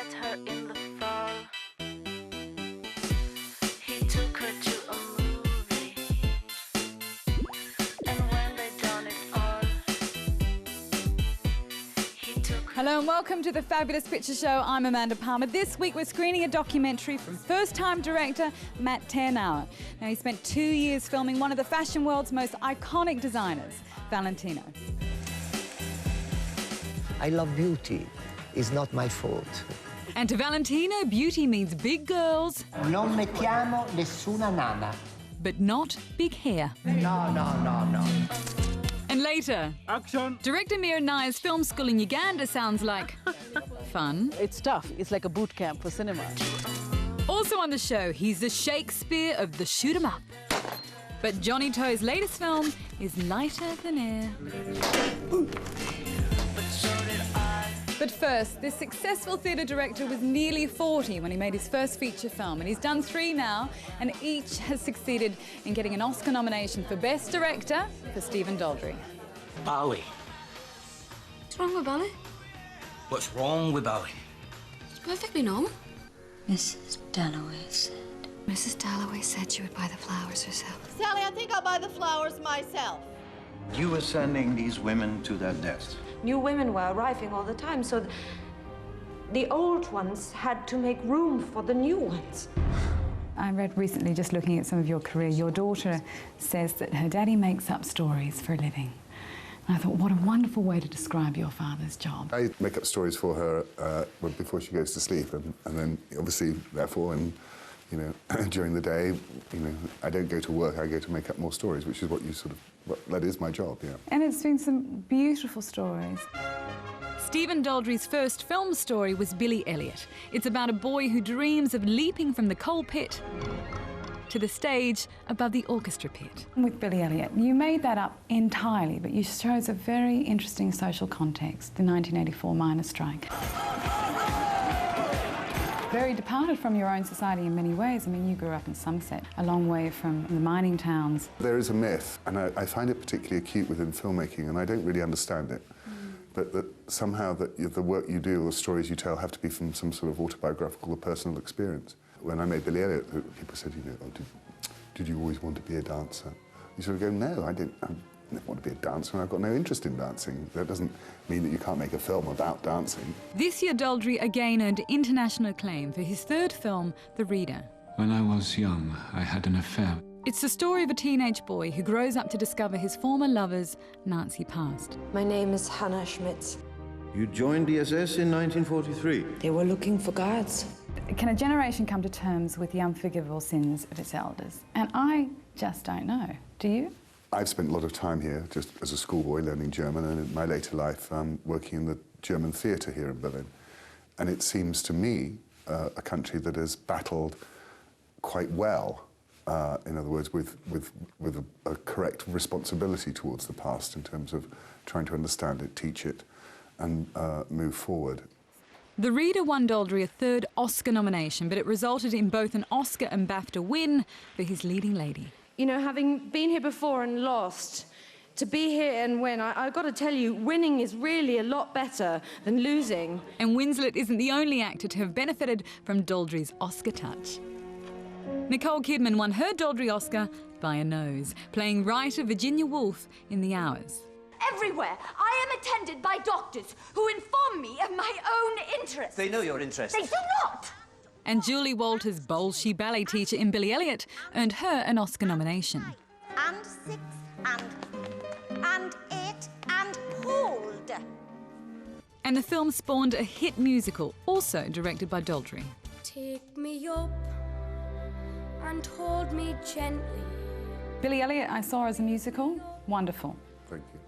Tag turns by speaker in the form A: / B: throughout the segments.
A: met her in the fall. He took her to a movie, and when they done it all, he took her.
B: Hello and welcome to the Fabulous Picture Show. I'm Amanda Palmer. This week we're screening a documentary from first-time director Matt TYRNAUER. Now, he spent 2 years filming one of the fashion world's most iconic designers, Valentino.
C: I love beauty. It's not my fault.
B: And to Valentino, beauty means big girls,
C: Non mettiamo nessuna nana.
B: but not big hair.
C: No.
B: And later,
D: Action!
B: director Mira Nair's film school in Uganda sounds like fun.
D: It's tough. It's like a boot camp for cinema.
B: Also on the show, he's the Shakespeare of the shoot 'em up. But Johnnie To's latest film is lighter than air. But first, this successful theatre director was nearly 40 when he made his first feature film, and he's done 3 now, and each has succeeded in getting an Oscar nomination for Best Director for Stephen Daldry.
E: Bali.
F: What's wrong with Bali?
E: What's wrong with Bali?
F: It's perfectly normal.
G: Mrs. Dalloway said.
F: Mrs. Dalloway said she would buy the flowers herself.
H: Sally, I think I'll buy the flowers myself.
I: You were sending these women to their deaths.
G: New women were arriving all the time, so the old ones had to make room for the new ones.
B: I read recently, just looking at some of your career, your daughter says that her daddy makes up stories for a living. And I thought, what a wonderful way to describe your father's job.
J: I make up stories for her before she goes to sleep, and then obviously, therefore, and you know, during the day, you know, I don't go to work. I go to make up more stories, which is what you sort of. Well, that is my job, yeah. And it's been some beautiful stories.
B: Stephen Daldry's first film story was Billy Elliot. It's about a boy who dreams of leaping from the coal pit to the stage above the orchestra pit. With Billy Elliot, you made that up entirely, but you chose a very interesting social context, the 1984 miners' strike. Very departed from your own society in many ways. I mean, you grew up in Somerset, a long way from the mining towns. There is a myth, and I find it particularly acute within filmmaking, and I don't really understand it. But that somehow the work you do or the stories you tell have to be from some sort of autobiographical or personal experience. When I made Billy Elliot, people said, you know, oh, did you always want to be a dancer? You sort of go, no, I didn't. I never want to be a dancer, and I've got no interest in dancing. That doesn't mean that you can't make a film about dancing. This year, Daldry again earned international acclaim for his third film, The Reader.
K: When I was young, I had an affair.
B: It's the story of a teenage boy who grows up to discover his former lover's Nazi past.
G: My name is Hannah Schmitz.
I: You joined the SS in 1943.
G: They were looking for guards.
B: Can a generation come to terms with the unforgivable sins of its elders? And I just don't know. Do you? I've spent a lot of time here, just as a schoolboy, learning German, and in my later life, working in the German theatre here in Berlin. And it seems to me a country that has battled quite well, in other words, with a correct responsibility towards the past in terms of trying to understand it, teach it, and move forward. The Reader won Daldry a third Oscar nomination, but it resulted in both an Oscar and BAFTA win for his leading lady.
G: You know, having been here before and lost, to be here and win, I've got to tell you, winning is really a lot better than losing.
B: And WINSLET isn't the only actor to have benefited from Daldry's Oscar touch. Nicole Kidman won her Daldry Oscar by a nose, playing writer Virginia Woolf in The Hours.
H: Everywhere, I am attended by doctors who inform me of my own interests.
E: They know your interests.
H: They do not!
B: And Julie Walters' Bolshoi ballet teacher in Billy Elliot earned her an Oscar nomination.
H: And 6, and 8, and hold.
B: And the film spawned a hit musical, also directed by Daldry.
F: Take me up and hold me gently.
B: Billy Elliot I saw as a musical. Wonderful.
J: Thank you.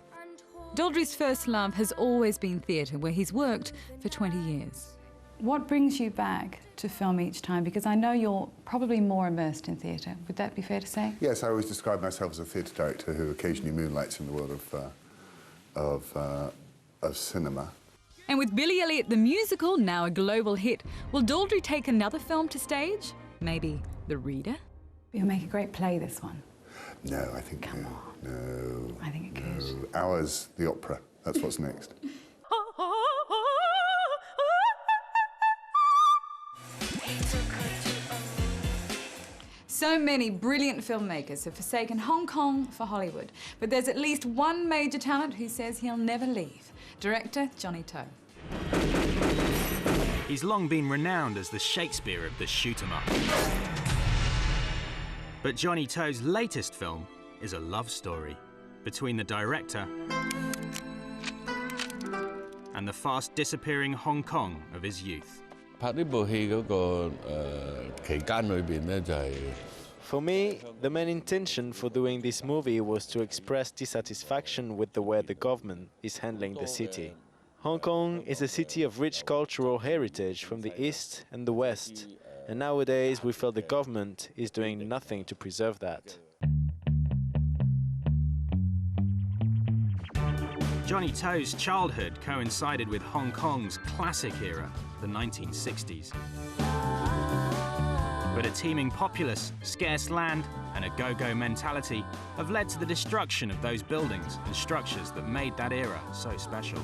B: Daldry's first love has always been theatre, where he's worked for 20 years. What brings you back to film each time? Because I know you're probably more immersed in theatre. Would that be fair to say? Yes, I always describe myself as a theatre director who occasionally moonlights in the world of cinema. And with Billy Elliot the musical, now a global hit, will Daldry take another film to stage? Maybe The Reader? It'll make a great play, this one. No, I think no. I think it could. Hours, the opera. That's what's next. So many brilliant filmmakers have forsaken Hong Kong for Hollywood, but there's at least one major talent who says he'll never leave. Director Johnnie To.
L: He's long been renowned as the Shakespeare of the shoot-'em-up. But Johnnie To's latest film is a love story between the director and the fast disappearing Hong Kong of his youth.
M: For me, the main intention for doing this movie was to express dissatisfaction with the way the government is handling the city. Hong Kong is a city of rich cultural heritage from the East and the West, and nowadays we feel the government is doing nothing to preserve that.
L: Johnnie To's childhood coincided with Hong Kong's classic era, the 1960s. But a teeming populace, scarce land, and a go-go mentality have led to the destruction of those buildings and structures that made that era so special.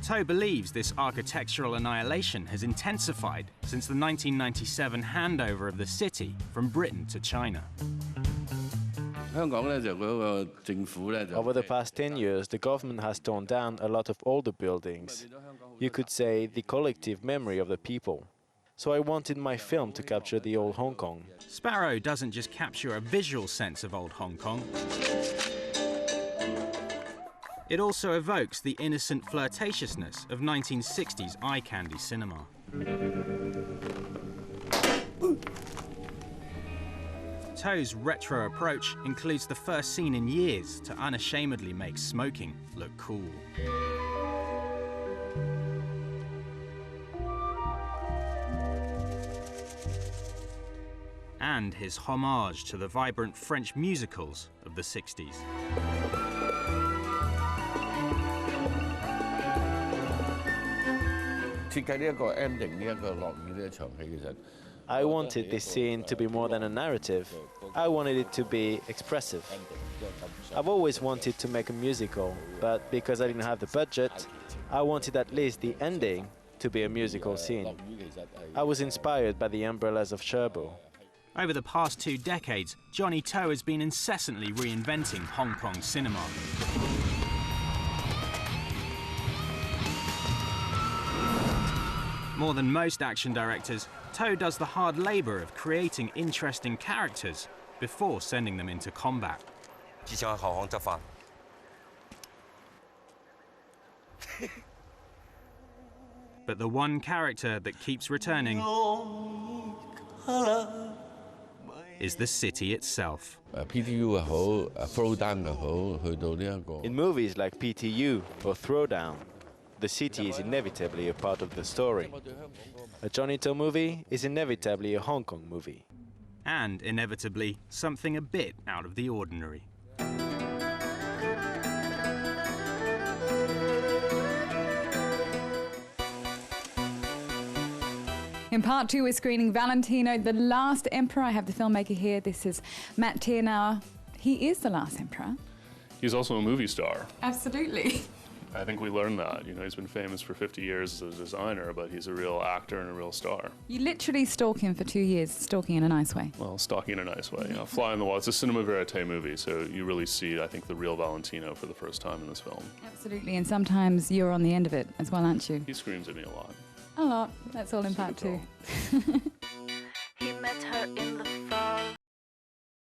L: To believes this architectural annihilation has intensified since the 1997 handover of the city from Britain to China.
M: Over the past 10 years, the government has torn down a lot of older buildings. You could say the collective memory of the people. So I wanted my film to capture the old Hong Kong.
L: Sparrow doesn't just capture a visual sense of old Hong Kong. It also evokes the innocent flirtatiousness of 1960s eye-candy cinema. To's retro approach includes the first scene in years to unashamedly make smoking look cool. And his homage to the vibrant French musicals of the 60s.
M: I wanted this scene to be more than a narrative. I wanted it to be expressive. I've always wanted to make a musical, but because I didn't have the budget, I wanted at least the ending to be a musical scene. I was inspired by the umbrellas of Sparrow.
L: Over the past 2 decades, Johnnie To has been incessantly reinventing Hong Kong cinema. More than most action directors, To does the hard labor of creating interesting characters before sending them into combat. But the one character that keeps returning is the city itself.
M: In movies like PTU or Throwdown, the city is inevitably a part of the story. A Johnnie To movie is inevitably a Hong Kong movie.
L: And inevitably something a bit out of the ordinary.
B: In part 2, we're screening Valentino, The Last Emperor. I have the filmmaker here. This is Matt TYRNAUER. He is the last emperor.
N: He's also a movie star.
B: Absolutely.
N: I think we learned that. You know, he's been famous for 50 years as a designer, but he's a real actor and a real star.
B: You literally stalk him for 2 years, stalking in a nice way.
N: Well, stalking in a nice way. You know, fly on the wall. It's a cinema verite movie, so you really see, I think, the real Valentino for the first time in this film.
B: Absolutely, and sometimes you're on the end of it as well, aren't you?
N: He screams at me a lot.
B: A lot. That's all in part 2.
A: He met her in the